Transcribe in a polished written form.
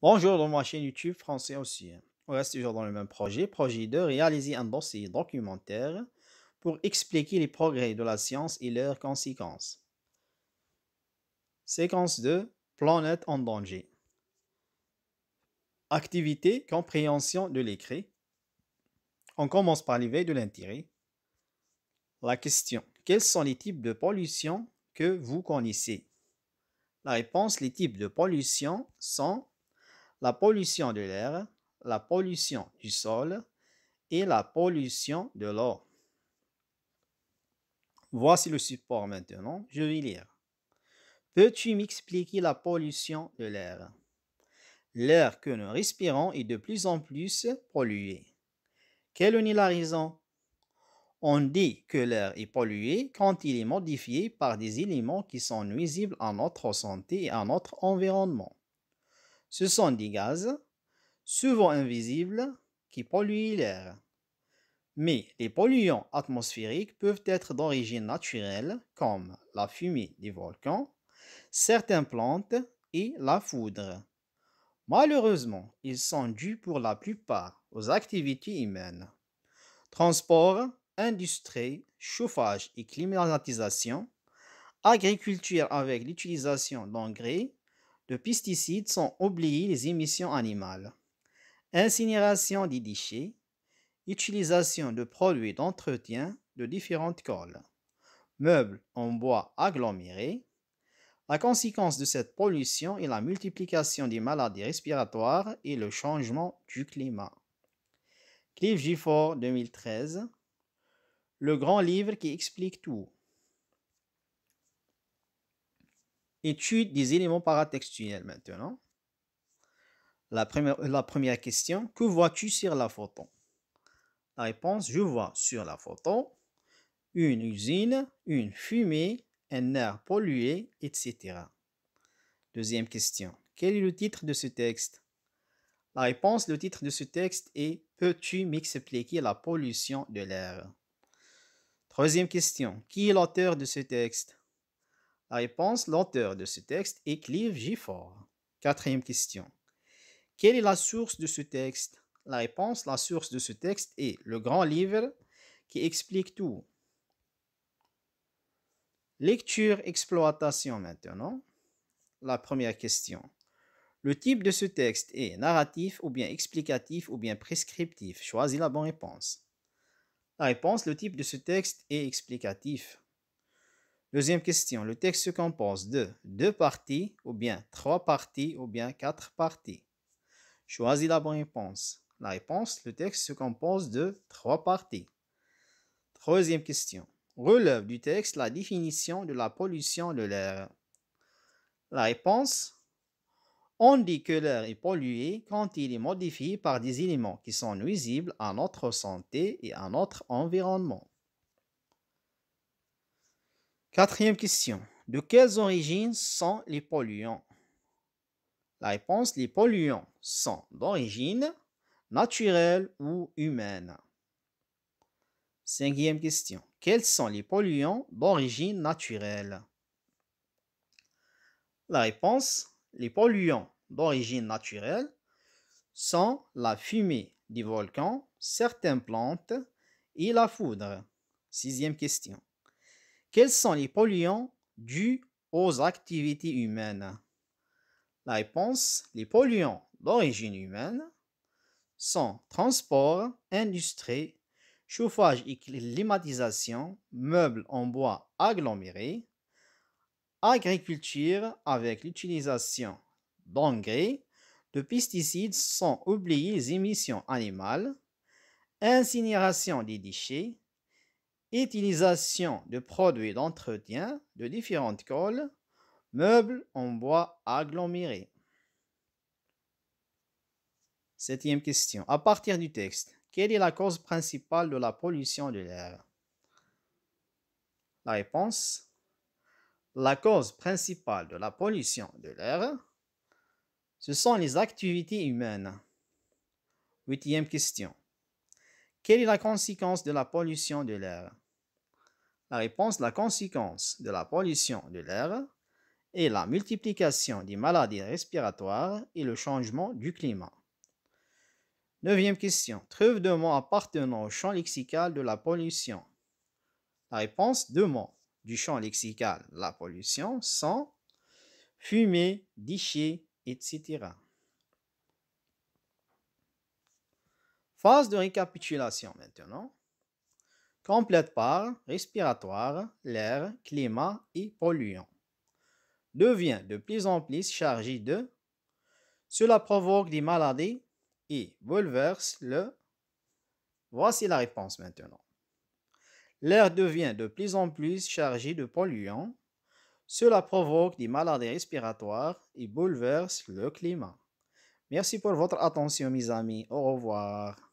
Bonjour dans ma chaîne YouTube français aussi. On reste toujours dans le même projet. Projet de réaliser un dossier documentaire pour expliquer les progrès de la science et leurs conséquences. Séquence 2. Planète en danger. Activité, compréhension de l'écrit. On commence par l'éveil de l'intérêt. La question. Quels sont les types de pollution que vous connaissez? La réponse. Les types de pollution sont la pollution de l'air, la pollution du sol et la pollution de l'eau. Voici le support maintenant. Je vais lire. Peux-tu m'expliquer la pollution de l'air? L'air que nous respirons est de plus en plus pollué. Quelle en est la raison? On dit que l'air est pollué quand il est modifié par des éléments qui sont nuisibles à notre santé et à notre environnement. Ce sont des gaz, souvent invisibles, qui polluent l'air. Mais les polluants atmosphériques peuvent être d'origine naturelle, comme la fumée des volcans, certaines plantes et la foudre. Malheureusement, ils sont dus pour la plupart aux activités humaines. Transport, industrie, chauffage et climatisation, agriculture avec l'utilisation d'engrais, de pesticides sans oublier les émissions animales, incinération des déchets, utilisation de produits d'entretien de différentes colles, meubles en bois agglomérés. La conséquence de cette pollution est la multiplication des maladies respiratoires et le changement du climat. Clive Gifford 2013, le grand livre qui explique tout. Étude des éléments paratextuels maintenant. La première question, que vois-tu sur la photo? La réponse, je vois sur la photo une usine, une fumée, un air pollué, etc. Deuxième question. Quel est le titre de ce texte? La réponse, le titre de ce texte est Peux-tu m'expliquer la pollution de l'air? Troisième question. Qui est l'auteur de ce texte? La réponse, l'auteur de ce texte est Clive Gifford. Quatrième question. Quelle est la source de ce texte? La réponse, la source de ce texte est le grand livre qui explique tout. Lecture-exploitation maintenant. La première question. Le type de ce texte est narratif ou bien explicatif ou bien prescriptif. Choisis la bonne réponse. La réponse, le type de ce texte est explicatif. Deuxième question. Le texte se compose de 2 parties ou bien 3 parties ou bien 4 parties. Choisis la bonne réponse. La réponse, le texte se compose de 3 parties. Troisième question. Relève du texte la définition de la pollution de l'air. La réponse, on dit que l'air est pollué quand il est modifié par des éléments qui sont nuisibles à notre santé et à notre environnement. Quatrième question. De quelles origines sont les polluants? La réponse, les polluants sont d'origine naturelle ou humaine. Cinquième question. Quels sont les polluants d'origine naturelle? La réponse, les polluants d'origine naturelle sont la fumée des volcans, certaines plantes et la foudre. Sixième question. Quels sont les polluants dus aux activités humaines? La réponse, les polluants d'origine humaine sont transport, industrie, chauffage et climatisation, meubles en bois agglomérés, agriculture avec l'utilisation d'engrais, de pesticides sans oublier les émissions animales, incinération des déchets, utilisation de produits d'entretien de différentes colles, meubles en bois agglomérés. Septième question. À partir du texte, quelle est la cause principale de la pollution de l'air? La réponse, la cause principale de la pollution de l'air, ce sont les activités humaines. Huitième question. Quelle est la conséquence de la pollution de l'air? La réponse, la conséquence de la pollution de l'air et la multiplication des maladies respiratoires et le changement du climat. Neuvième question. Trouve deux mots appartenant au champ lexical de la pollution. La réponse, deux mots du champ lexical de la pollution sont fumée, déchets, etc. Phase de récapitulation maintenant. Complète par respiratoire, l'air, climat et polluant. Devient de plus en plus chargé de. Cela provoque des maladies et bouleverse le. Voici la réponse maintenant. L'air devient de plus en plus chargé de polluants. Cela provoque des maladies respiratoires et bouleverse le climat. Merci pour votre attention, mes amis. Au revoir.